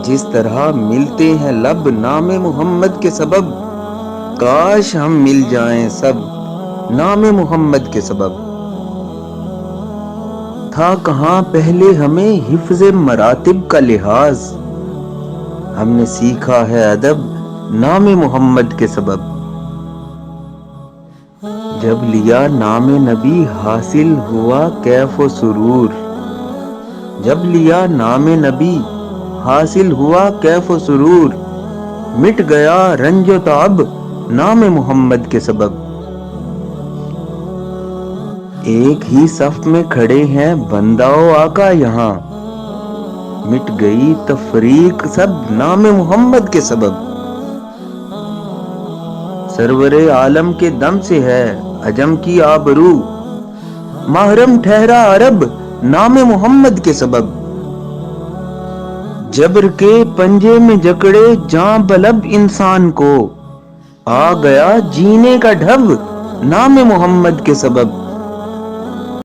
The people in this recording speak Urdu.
جس طرح ملتے ہیں لب نام محمد کے سبب، کاش ہم مل جائیں سب نام محمد کے سبب۔ تھا کہاں پہلے ہمیں حفظ مراتب کا لحاظ، ہم نے سیکھا ہے ادب نام محمد کے سبب۔ جب لیا نام نبی حاصل ہوا کیف و سرور، جب لیا نام نبی حاصل ہوا کیف و سرور، مٹ گیا رنج و تعب نام محمد کے سبب۔ ایک ہی صف میں کھڑے ہیں بندہ و آقا یہاں، مٹ گئی تفریق سب نام محمد کے سبب۔ سرور عالم کے دم سے ہے عجم کی آبرو، محرم ٹھہرا عرب نام محمد کے سبب۔ جبر کے پنجے میں جکڑے جاں بلب انسان کو، آ گیا جینے کا ڈھب نام محمد کے سبب۔